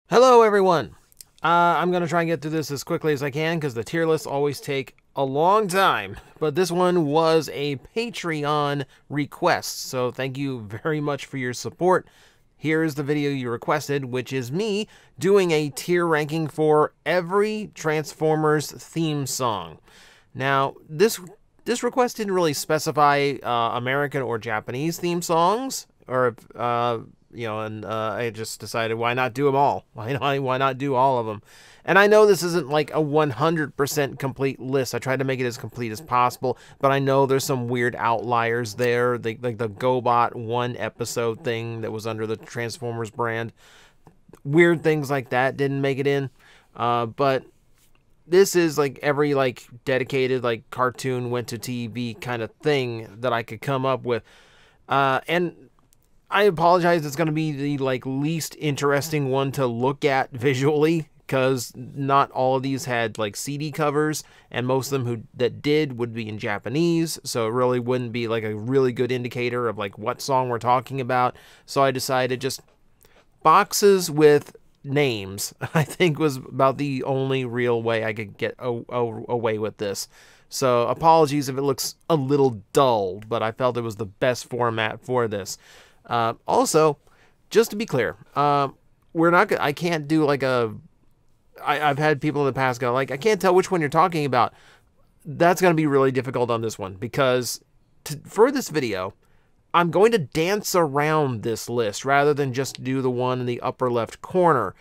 Hello everyone! I'm going to try and get through this as quickly as I can because the tier lists always take a long time. But this one was a Patreon request, so thank you very much for your support. Here's the video you requested, which is me doing a tier ranking for every Transformers theme song. Now, this request didn't really specify American or Japanese theme songs, or I just decided, why not do them all? Why not do all of them? And I know this isn't like a 100% complete list. I tried to make it as complete as possible, but I know there's some weird outliers there, like the GoBot one episode thing that was under the Transformers brand. Weird things like that didn't make it in, but this is like every dedicated cartoon went to TV kind of thing that I could come up with, and I apologize, it's going to be the least interesting one to look at visually, because not all of these had CD covers, and most of them that did would be in Japanese, so it really wouldn't be a really good indicator of what song we're talking about. So I decided just boxes with names, I think, was about the only real way I could get away with this. So apologies if it looks a little dull, but I felt it was the best format for this. Also, just to be clear, I can't do I've had people in the past go I can't tell which one you're talking about. That's going to be really difficult on this one, because for this video, I'm going to dance around this list rather than just do the one in the upper left corner.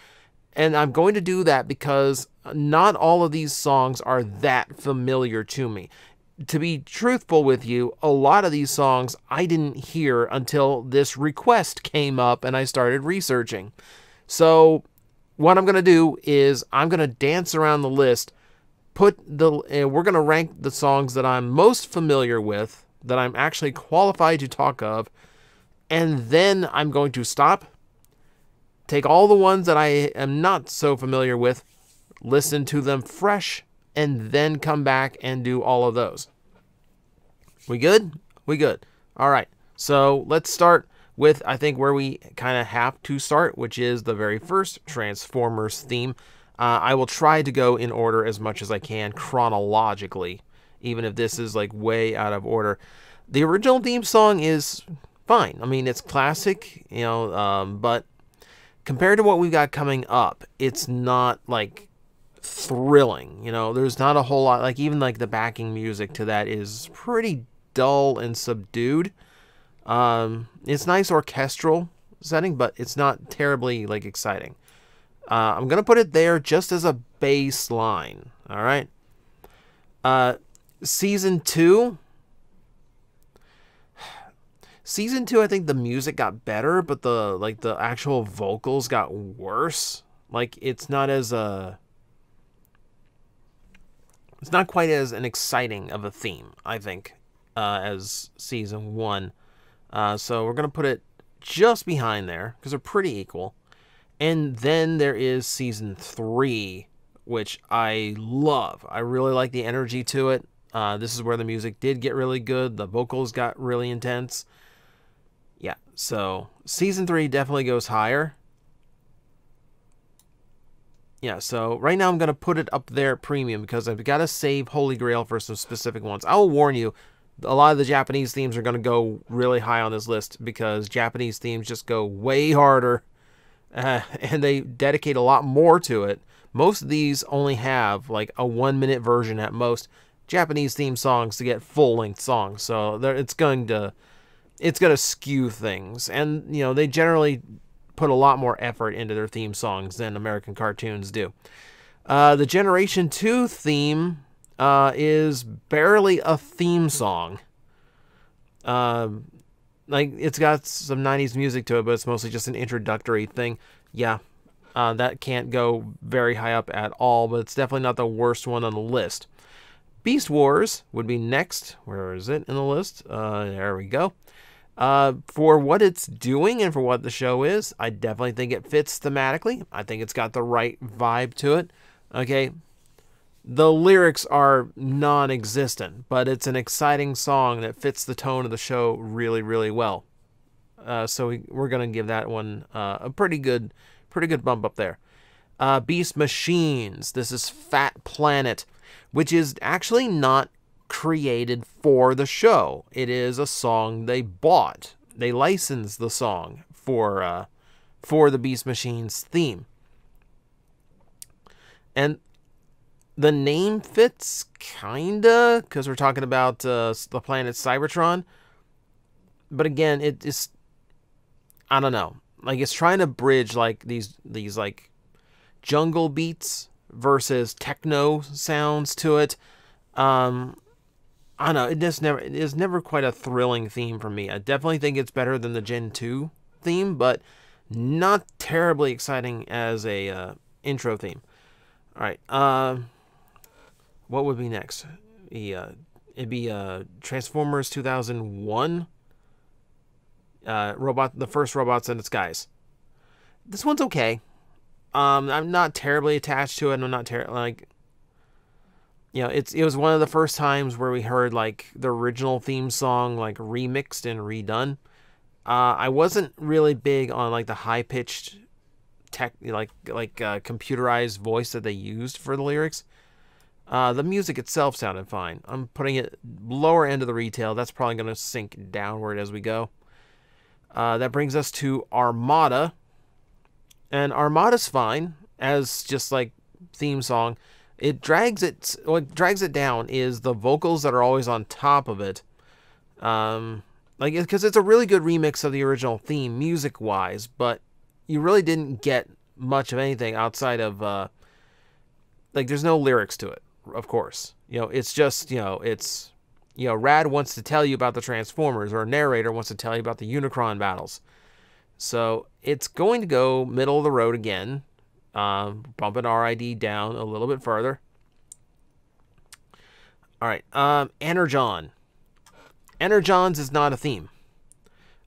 And I'm going to do that because not all of these songs are that familiar to me. To be truthful with you, a lot of these songs I didn't hear until this request came up and I started researching. So what I'm going to do is I'm going to dance around the list, we're going to rank the songs that I'm most familiar with, that I'm actually qualified to talk of, and then I'm going to stop, take all the ones that I am not so familiar with, listen to them fresh, and then come back and do all of those. We good? We good. All right. So let's start with, I think, where we kind of have to start, which is the very first Transformers theme. I will try to go in order as much as I can chronologically, even if this is way out of order. The original theme song is fine. I mean, it's classic, but compared to what we've got coming up, it's not thrilling. There's not a whole lot, even the backing music to that is pretty dull and subdued. It's nice orchestral setting, but it's not terribly exciting. I'm gonna put it there just as a baseline. All right. Season 2, I think the music got better, but the actual vocals got worse. It's not quite as an exciting of a theme, I think, as season 1. So we're going to put it just behind there because they're pretty equal. And then there is season 3, which I love. I really like the energy to it. This is where the music did get really good. The vocals got really intense. Yeah, so season 3 definitely goes higher. Yeah, so right now I'm going to put it up there at premium because I've got to save Holy Grail for some specific ones. I will warn you, a lot of the Japanese themes are going to go really high on this list because Japanese themes just go way harder, and they dedicate a lot more to it. Most of these only have a 1-minute version at most. Japanese theme songs to get full-length songs, so it's going to skew things, and they generally put a lot more effort into their theme songs than American cartoons do. The Generation 2 theme is barely a theme song. It's got some 90s music to it, but it's mostly just an introductory thing. Yeah, that can't go very high up at all, but it's definitely not the worst one on the list. Beast Wars would be next. Where is it in the list? There we go. For what it's doing and for what the show is, I definitely think it fits thematically. I think it's got the right vibe to it. Okay, the lyrics are non-existent, but it's an exciting song that fits the tone of the show really, really well. So we're going to give that one a pretty good bump up there. Beast Machines. This is Fat Planet, which is actually not created for the show. It is a song they bought. They licensed the song for the Beast Machines theme. And the name fits, kinda, because we're talking about the planet Cybertron. But again, it is, I don't know. Like, it's trying to bridge, like, these like, jungle beats versus techno sounds to it. I don't know. It is never quite a thrilling theme for me. I definitely think it's better than the Gen 2 theme, but not terribly exciting as a intro theme. All right. What would be next? It'd be Transformers 2001. The first Robots in Disguise. This one's okay. I'm not terribly attached to it. I'm not like, you know, it was one of the first times where we heard like the original theme song like remixed and redone. I wasn't really big on like the high pitched computerized voice that they used for the lyrics. The music itself sounded fine. I'm putting it lower end of the retail. That's probably going to sink downward as we go. That brings us to Armada. And Armada's fine as just like theme song. What drags it down is the vocals that are always on top of it. Because it's a really good remix of the original theme music wise, but you really didn't get much of anything outside of like there's no lyrics to it, of course. You know, it's just, you know, it's, you know, Rad wants to tell you about the Transformers, or a narrator wants to tell you about the Unicron battles. So it's going to go middle of the road again, bumping RID down a little bit further. All right, Energon. Energon's is not a theme.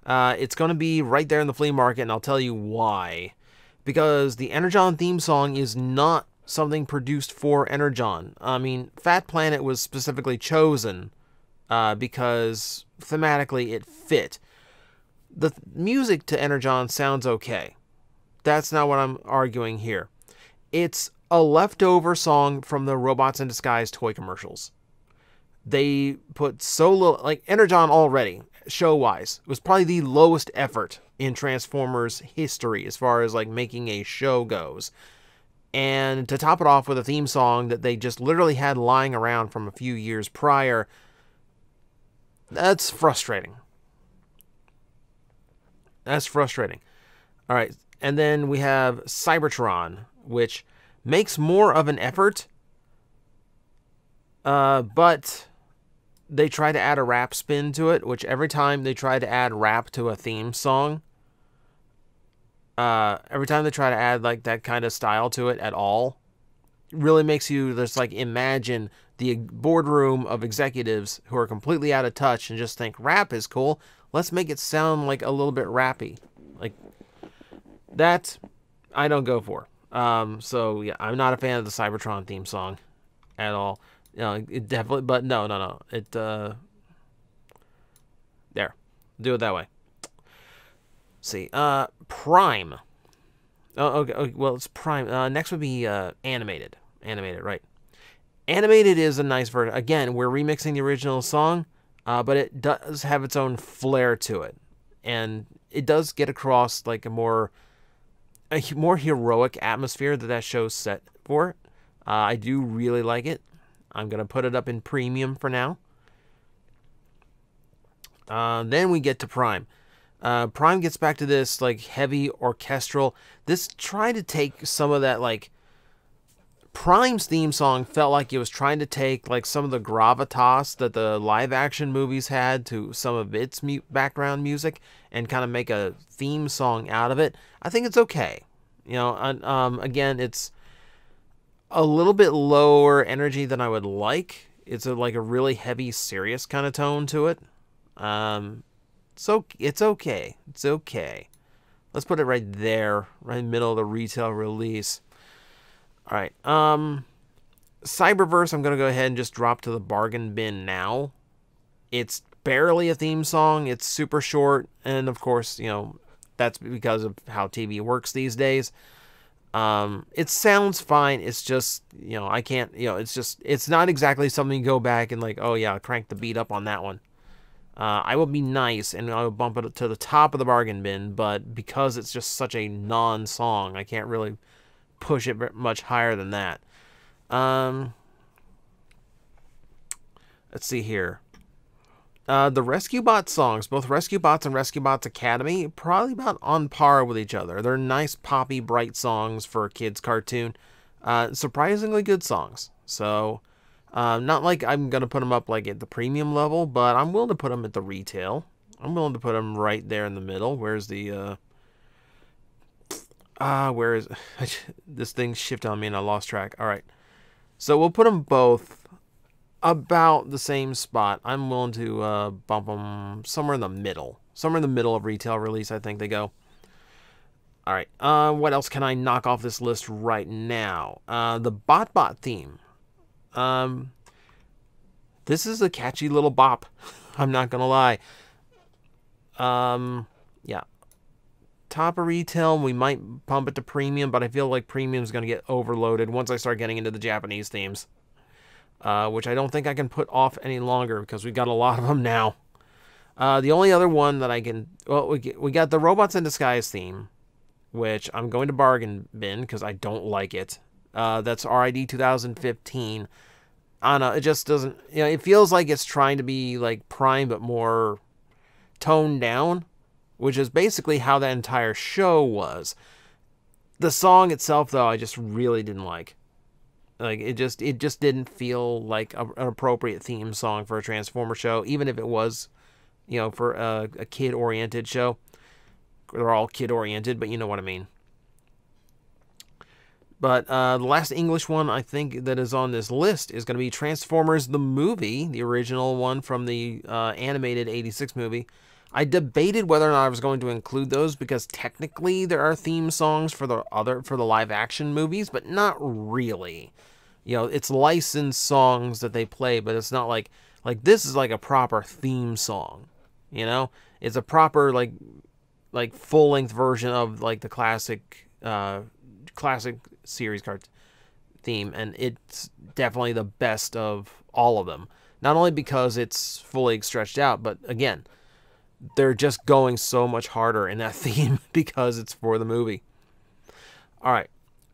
It's going to be right there in the flea market, and I'll tell you why. Because the Energon theme song is not something produced for Energon. I mean, Fat Planet was specifically chosen because thematically it fit. The music to Energon sounds okay. That's not what I'm arguing here. It's a leftover song from the Robots in Disguise toy commercials. They put so little, like Energon already, show-wise, was probably the lowest effort in Transformers history as far as like making a show goes. And to top it off with a theme song that they just literally had lying around from a few years prior, that's frustrating. That's frustrating. All right, and then we have Cybertron, which makes more of an effort, but they try to add a rap spin to it, which every time they try to add rap to a theme song, every time they try to add like that kind of style to it at all, it really makes you just like imagine the boardroom of executives who are completely out of touch and just think rap is cool. Let's make it sound like a little bit rappy. Like that, I don't go for. So yeah, I'm not a fan of the Cybertron theme song at all. You know, it definitely, but no. It, there. Do it that way. Let's see. Prime. Oh, okay. Well, it's Prime. Next would be, Animated. Animated, right. Animated is a nice version. Again, we're remixing the original song, but it does have its own flair to it. And it does get across, like, a more heroic atmosphere that show's set for. I do really like it. I'm going to put it up in premium for now. Then we get to Prime. Prime gets back to this, like, heavy orchestral. This tried to take some of that, like, Prime's theme song felt like it was trying to take, like, some of the gravitas that the live-action movies had to some of its background music and kind of make a theme song out of it. I think it's okay. You know, again, it's a little bit lower energy than I would like. It's like a really heavy, serious kind of tone to it. So it's okay. It's okay. Let's put it right there, right in the middle of the retail release. All right. Cyberverse, I'm going to go ahead and just drop to the bargain bin now. It's barely a theme song. It's super short. And of course, you know, that's because of how TV works these days. It sounds fine. It's just, you know, I can't, you know, it's not exactly something you go back and like, oh yeah, crank the beat up on that one. I will be nice and I will bump it to the top of the bargain bin, but because it's just such a non-song, I can't really push it much higher than that. Let's see here. The Rescue Bot songs, both Rescue Bots and Rescue Bots Academy, probably about on par with each other. They're nice, poppy, bright songs for a kid's cartoon. Surprisingly good songs. So, not like I'm going to put them up like at the premium level, but I'm willing to put them at the retail. I'm willing to put them right there in the middle. Where's the, where is, this thing shifted on me and I lost track. All right. So we'll put them both about the same spot. I'm willing to bump them somewhere in the middle. Somewhere in the middle of retail release, I think they go. All right. What else can I knock off this list right now? The Botbot theme. This is a catchy little bop. I'm not going to lie. Yeah. Top of retail, we might pump it to premium, but I feel like premium is going to get overloaded once I start getting into the Japanese themes. Which I don't think I can put off any longer because we got a lot of them now. The only other one that I can... Well, we got the Robots in Disguise theme, which I'm going to bargain bin because I don't like it. That's RID 2015. I don't know, it just doesn't... You know, it feels like it's trying to be like Prime but more toned down, which is basically how that entire show was. The song itself, though, I just really didn't like. Like, it just didn't feel like an appropriate theme song for a Transformer show, even if it was, you know, for a kid-oriented show. They're all kid-oriented, but you know what I mean. But the last English one I think that is on this list is going to be Transformers the movie, the original one from the animated '86 movie. I debated whether or not I was going to include those because technically there are theme songs for the live action movies, but not really. You know, it's licensed songs that they play, but it's not like this is like a proper theme song. You know, it's a proper like full length version of like the classic series card theme, and it's definitely the best of all of them. Not only because it's fully stretched out, but again, they're just going so much harder in that theme because it's for the movie. All right.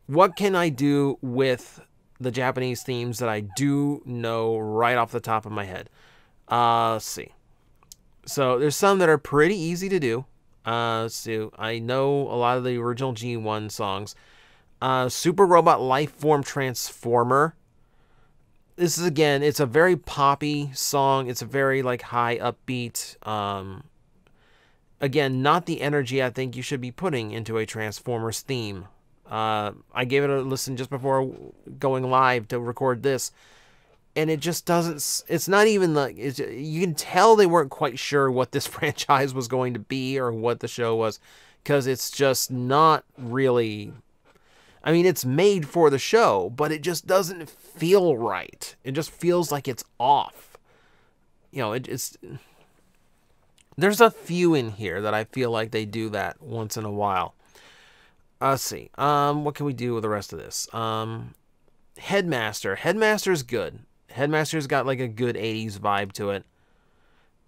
What can I do with the Japanese themes that I do know right off the top of my head? Let's see. So there's some that are pretty easy to do. So I know a lot of the original G1 songs. Super Robot Lifeform Transformer. This is, again, it's a very poppy song. It's a very like high upbeat, again, not the energy I think you should be putting into a Transformers theme. I gave it a listen just before going live to record this, and it just doesn't... It's not even like... you can tell they weren't quite sure what this franchise was going to be or what the show was, because it's just not really... I mean, it's made for the show, but it just doesn't feel right. It just feels like it's off. You know, it's... There's a few in here that I feel like they do that once in a while. Let's see. What can we do with the rest of this? Headmaster. Headmaster's good. Headmaster's got like a good 80s vibe to it.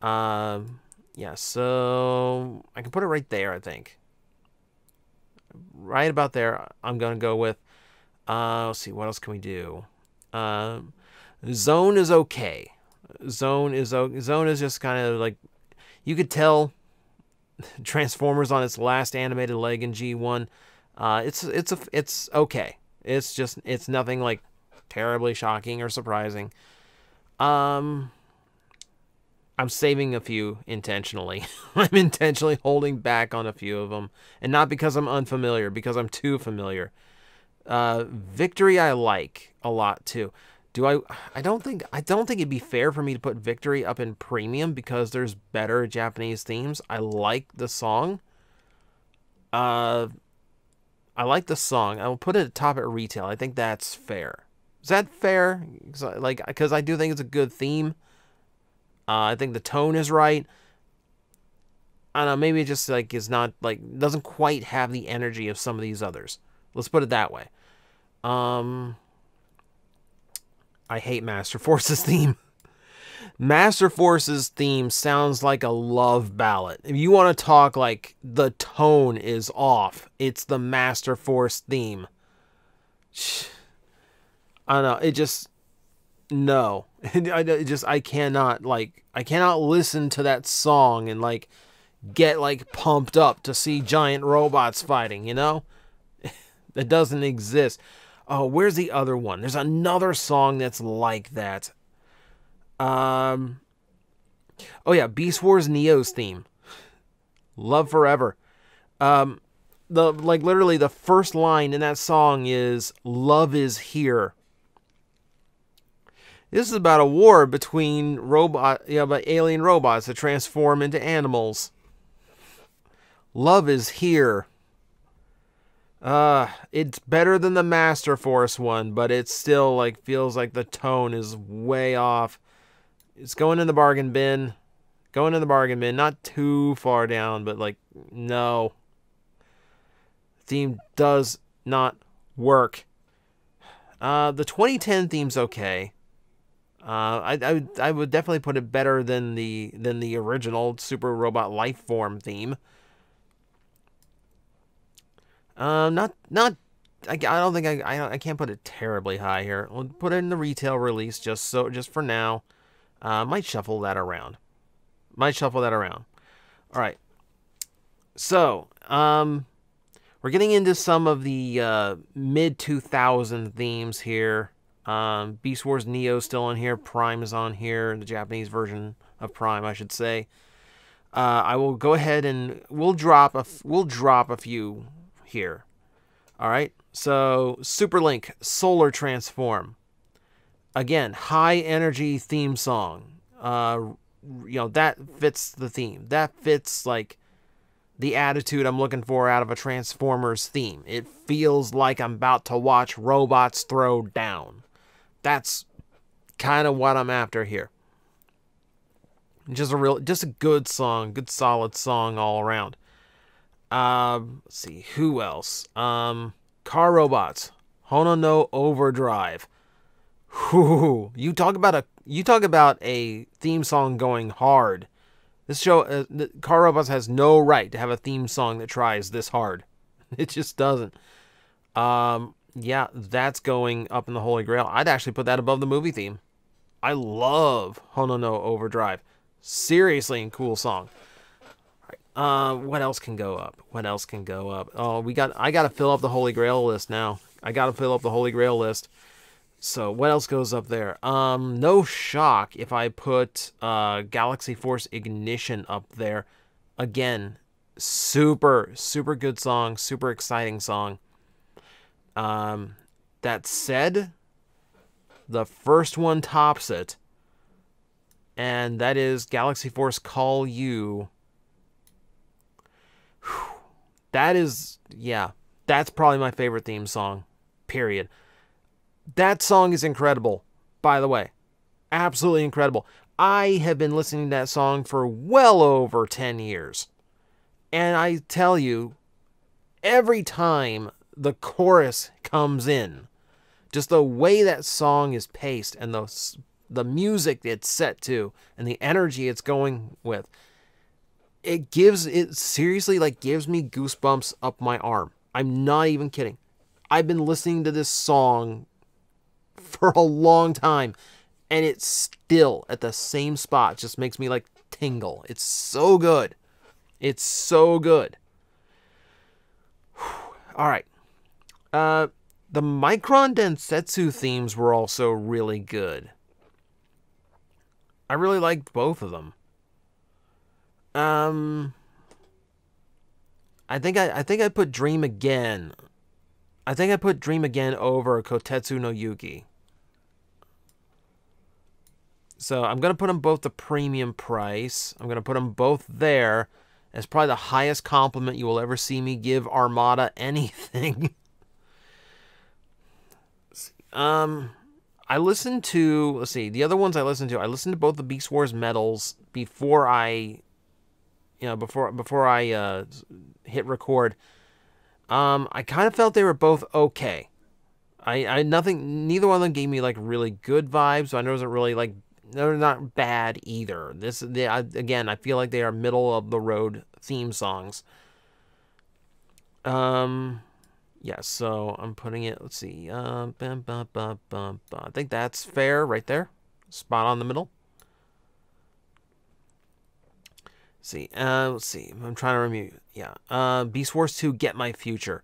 Yeah, so I can put it right there, I think. Right about there, I'm going to go with. Let's see, what else can we do? Zone is okay. Zone is just kind of like... You could tell Transformers on its last animated leg in G1. It's okay. It's nothing like terribly shocking or surprising. I'm saving a few intentionally. I'm intentionally holding back on a few of them, and not because I'm unfamiliar, because I'm too familiar. Victory I like a lot too. I don't think it'd be fair for me to put Victory up in premium because there's better Japanese themes. I like the song. I like the song. I will put it at top at retail. I think that's fair. Is that fair? Because I do think it's a good theme. I think the tone is right. I don't know, maybe it just like is not like doesn't quite have the energy of some of these others. Let's put it that way. I hate Master Force's theme. Master Force's theme sounds like a love ballad. If you want to talk like the tone is off, it's the Master Force theme. I don't know. It just... No. I cannot listen to that song and like get like pumped up to see giant robots fighting, you know? That doesn't exist. Oh, where's the other one? There's another song that's like that. Oh yeah, Beast Wars Neo's theme. Love Forever. Literally the first line in that song is "Love is here." This is about a war between alien robots that transform into animals. Love is here. It's better than the Master Force one, but it still like feels like the tone is way off. It's going in the bargain bin. Going in the bargain bin. Not too far down, but like, no. Theme does not work. The 2010 theme's okay. I would definitely put it better than the original Super Robot Lifeform theme. I don't think I can't put it terribly high here. We'll put it in the retail release just for now. Might shuffle that around. All right. So, we're getting into some of the mid 2000 themes here. Beast Wars Neo is still on here. Prime is on here. The Japanese version of Prime, I should say. I will go ahead and we'll drop a few here. All right. So Superlink Solar Transform. Again, high energy theme song. That fits the theme. That fits like the attitude I'm looking for out of a Transformers theme. It feels like I'm about to watch robots throw down. That's kind of what I'm after here. Just a good song, good solid song all around. Let's see, who else? Car Robots, Hono no Overdrive. Whew, you talk about a theme song going hard. This show, Car Robots has no right to have a theme song that tries this hard. It just doesn't. Yeah, that's going up in the Holy Grail. I'd actually put that above the movie theme. I love Hono no Overdrive. Seriously, cool song. What else can go up? Oh, I gotta fill up the Holy Grail list now. So what else goes up there? No shock if I put Galaxy Force Ignition up there. Again, super good song, super exciting song. That said, the first one tops it, and that is Galaxy Force Call You. That's probably my favorite theme song, period. That song is incredible, by the way. Absolutely incredible. I have been listening to that song for well over 10 years. And I tell you, every time the chorus comes in, just the way that song is paced and the music it's set to and the energy it's going with, it seriously like gives me goosebumps up my arm. I'm not even kidding. I've been listening to this song for a long time, and it's still at the same spot. Just makes me like tingle. It's so good. All right. The Micron Densetsu themes were also really good. I really liked both of them. I think I put Dream Again. I think I put Dream Again over Kotetsu no Yuki. So I'm going to put them both the premium price. I'm going to put them both there. As probably the highest compliment you will ever see me give Armada anything. I listened to, let's see, the other ones I listened to both the Beast Wars medals before I hit record. I kind of felt they were both okay. Neither one of them gave me like really good vibes. So I know it wasn't really like, they're not bad either. Again, I feel like they are middle of the road theme songs. Yeah, so I'm putting it, let's see, I think that's fair right there. Spot on the middle. Let's see. I'm trying to review. Yeah. Beast Wars 2, Get My Future.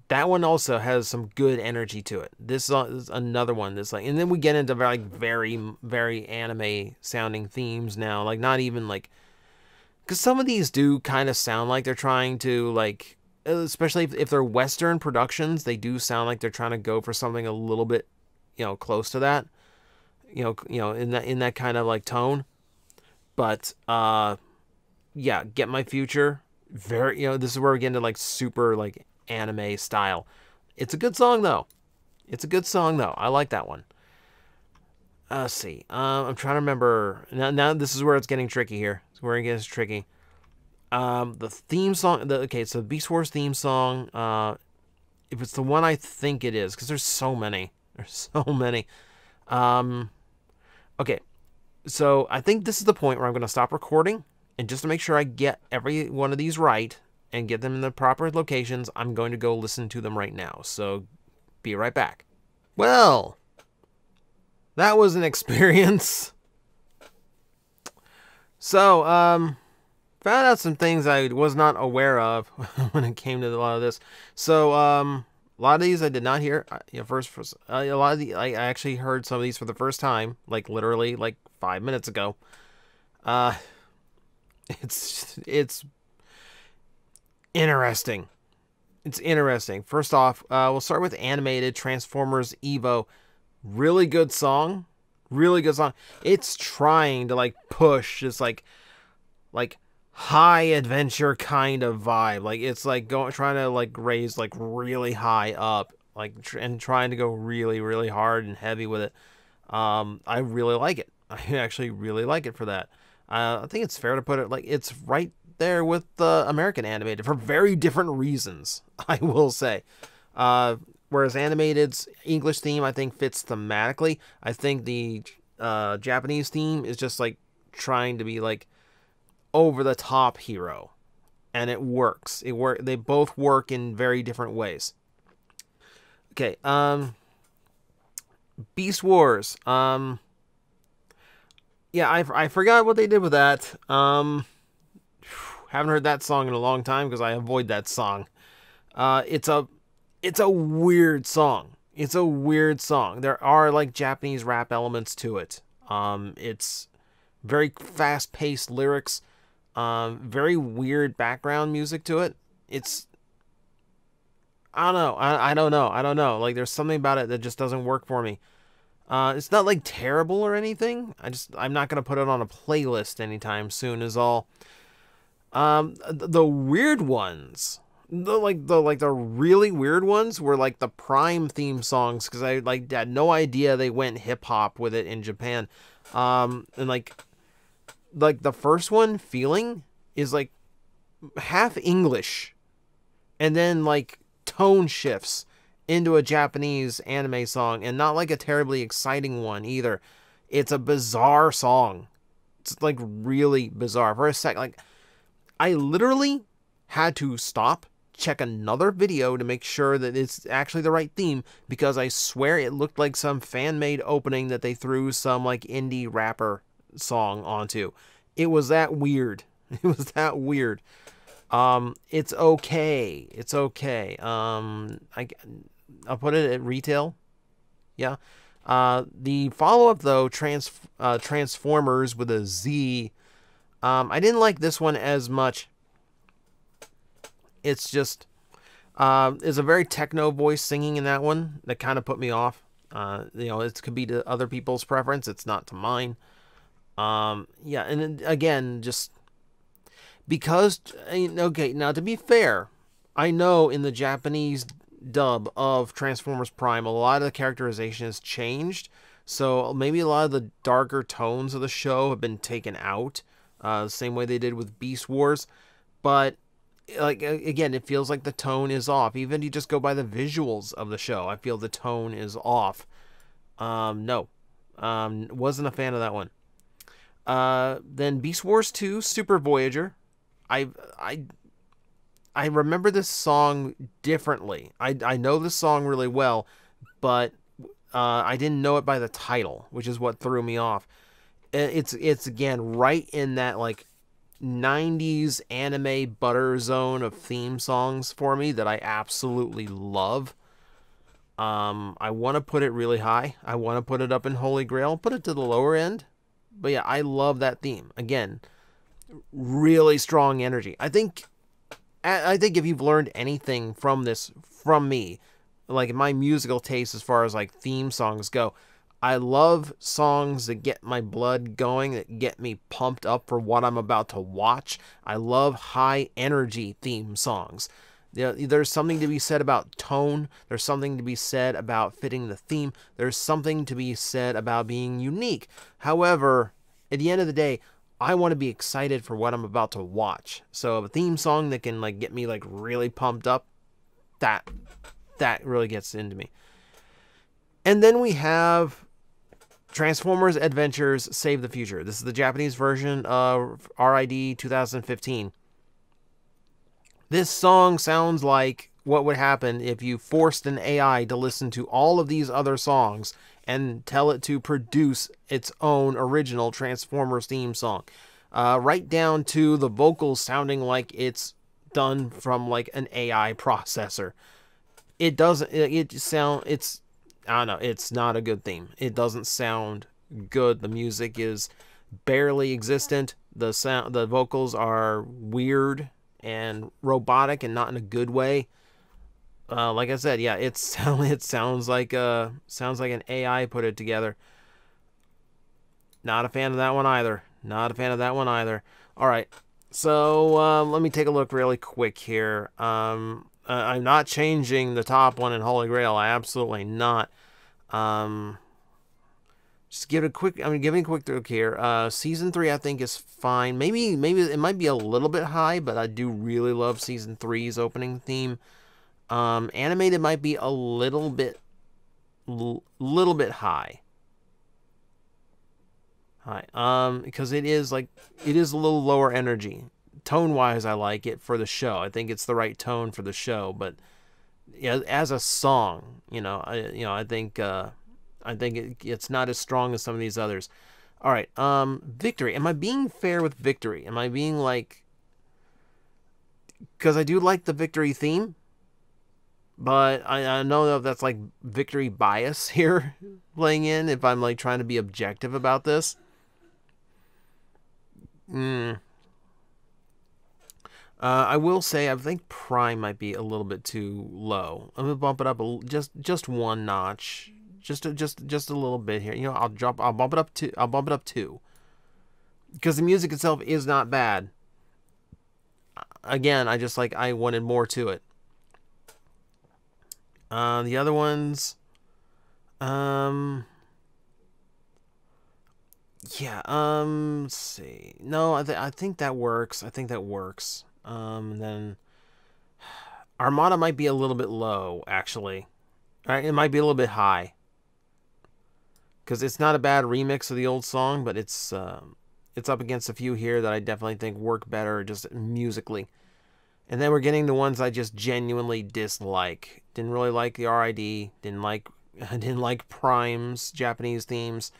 That one also has some good energy to it. This is another one that's like, and then we get into like very, very anime sounding themes now. Like not even like, because some of these do kind of sound like they're trying to like, especially if they're Western productions, they do sound like they're trying to go for something a little bit, close to that. In that kind of like tone. But yeah, Get My Future. Very, this is where we get into like super like anime style. It's a good song though. I like that one. Let's see. I'm trying to remember. Now this is where it's getting tricky here. It's where it gets tricky. The theme song. Okay, so the Beast Wars theme song. If it's the one I think it is, because there's so many. Okay, so I think this is the point where I'm going to stop recording, and just to make sure I get every one of these right and get them in the proper locations, I'm going to go listen to them right now. So, be right back. Well, that was an experience. So, found out some things I was not aware of when it came to a lot of this. So, a lot of these I did not hear. A lot of I actually heard some of these for the first time, like literally like 5 minutes ago. It's interesting. It's interesting. First off, we'll start with animated Transformers Evo. Really good song. It's trying to like push this like high adventure kind of vibe. Like it's like trying to like raise like really high up, like and trying to go really, really hard and heavy with it. I really like it. I actually really like it for that. I think it's fair to put it like it's right there with the American animated for very different reasons, I will say. Whereas animated's English theme, I think, fits thematically. I think the Japanese theme is just like trying to be like over the top hero, and it works. They both work in very different ways. Okay, Beast Wars. Yeah, I forgot what they did with that. Haven't heard that song in a long time because I avoid that song. It's a weird song. There are like Japanese rap elements to it. It's very fast-paced lyrics. Very weird background music to it. I don't know. I don't know. Like there's something about it that just doesn't work for me. It's not like terrible or anything. I'm not gonna put it on a playlist anytime soon. Is all. The weird ones, the really weird ones were like the Prime theme songs, because I like had no idea they went hip hop with it in Japan. And like the first one, Feeling, is like half English, and then like tone shifts into a Japanese anime song, and not like a terribly exciting one either. It's a bizarre song. It's like really bizarre. For a sec, like I literally had to stop, check another video to make sure that it's actually the right theme, because I swear it looked like some fan-made opening that they threw some like indie rapper song onto. It was that weird. It's okay. I'll put it at retail. Yeah. The follow-up though, Transformers with a Z. I didn't like this one as much. It's just, there's a very techno voice singing in that one that kind of put me off. It could be to other people's preference. It's not to mine. Yeah, and again, just because, okay, now to be fair, I know in the Japanese dub of Transformers Prime, a lot of the characterization has changed. So maybe a lot of the darker tones of the show have been taken out. Same way they did with Beast Wars. But like, again, it feels like the tone is off. Even if you just go by the visuals of the show, I feel the tone is off. No. Wasn't a fan of that one. Then Beast Wars 2, Super Voyager. I remember this song differently. I know this song really well, but I didn't know it by the title, which is what threw me off. It's again right in that like 90s anime butter zone of theme songs for me that I absolutely love. I want to put it really high. I want to put it up in Holy Grail, put it to the lower end. But yeah, I love that theme. Again, really strong energy. I think if you've learned anything from this, from me, like my musical taste as far as like theme songs go, I love songs that get my blood going, that get me pumped up for what I'm about to watch. I love high energy theme songs. There's something to be said about tone. There's something to be said about fitting the theme. There's something to be said about being unique. However, at the end of the day, I want to be excited for what I'm about to watch. So a theme song that can like get me like really pumped up, that really gets into me. And then we have Transformers Adventures Save the Future. This is the Japanese version of RID 2015. This song sounds like what would happen if you forced an AI to listen to all of these other songs and tell it to produce its own original Transformers theme song. Right down to the vocals sounding like it's done from like an AI processor. It doesn't, I don't know, it's not a good theme. It doesn't sound good. The music is barely existent. The vocals are weird and robotic and not in a good way. Like I said, yeah, it sounds like an AI put it together. Not a fan of that one either. Not a fan of that one either. All right, so let me take a look really quick here. I'm not changing the top one in Holy Grail. I absolutely not. Just give it a quick. I'm giving a quick look here. Season 3, I think, is fine. Maybe it might be a little bit high, but I do really love Season 3's opening theme. Animated might be a little bit high. Because it is a little lower energy. Tone-wise, I like it for the show. I think it's the right tone for the show, but yeah, as a song, I think it's not as strong as some of these others. All right, Victory. Am I being fair with Victory? Am I being like, because I do like the Victory theme, but I don't know if that's like Victory bias here playing in, if I'm like trying to be objective about this. I will say I think Prime might be a little bit too low. I'm gonna bump it up just one notch, just a little bit here. I'll bump it up 2, because the music itself is not bad. Again, I wanted more to it. The other ones, yeah, let's see. No, I think that works. Then Armada might be a little bit low, actually. All right, it might be a little bit high, because it's not a bad remix of the old song, but it's up against a few here that I definitely think work better just musically. And then we're getting the ones I just genuinely dislike. Didn't really like the RID. Didn't like Prime's Japanese themes.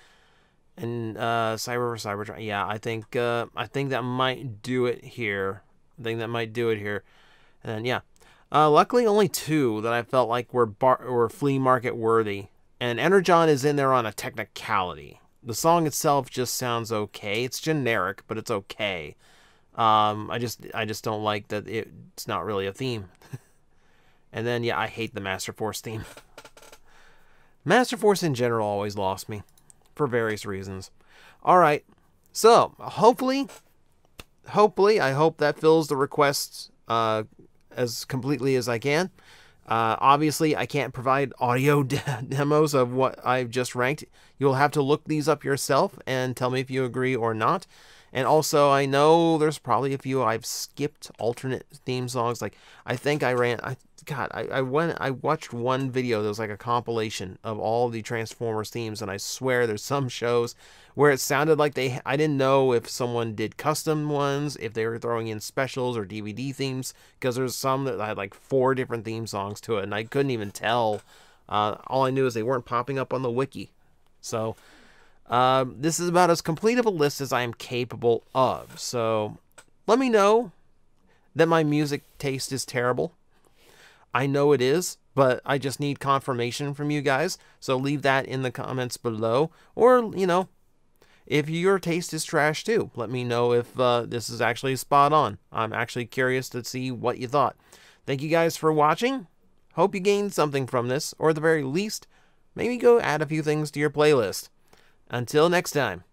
And Cybertron. Yeah, I think that might do it here. And then yeah, luckily only 2 that I felt like were flea market worthy. And Energon is in there on a technicality. The song itself just sounds okay. It's generic, but it's okay. I just don't like that it's not really a theme. And then yeah, I hate the Master Force theme. Master Force in general always lost me, for various reasons. All right, so hopefully, I hope that fills the requests as completely as I can. Obviously, I can't provide audio demos of what I've just ranked. You'll have to look these up yourself and tell me if you agree or not. And also, I know there's probably a few I've skipped alternate theme songs. Like, I think I watched one video that was like a compilation of all the Transformers themes, and I swear there's some shows where it sounded like I didn't know if someone did custom ones, if they were throwing in specials or DVD themes, because there's some that had like 4 different theme songs to it, and I couldn't even tell. All I knew is they weren't popping up on the wiki. So, this is about as complete of a list as I am capable of. So, let me know that my music taste is terrible. I know it is, but I just need confirmation from you guys. So leave that in the comments below. Or, you know, if your taste is trash too, let me know if this is actually spot on. I'm actually curious to see what you thought. Thank you guys for watching. Hope you gained something from this, or at the very least, maybe go add a few things to your playlist. Until next time.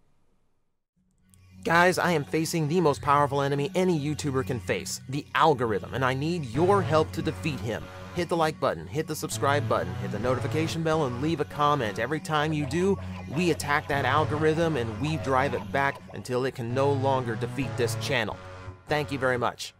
Guys, I am facing the most powerful enemy any YouTuber can face, the algorithm, and I need your help to defeat him. Hit the like button, hit the subscribe button, hit the notification bell, and leave a comment. Every time you do, we attack that algorithm and we drive it back until it can no longer defeat this channel. Thank you very much.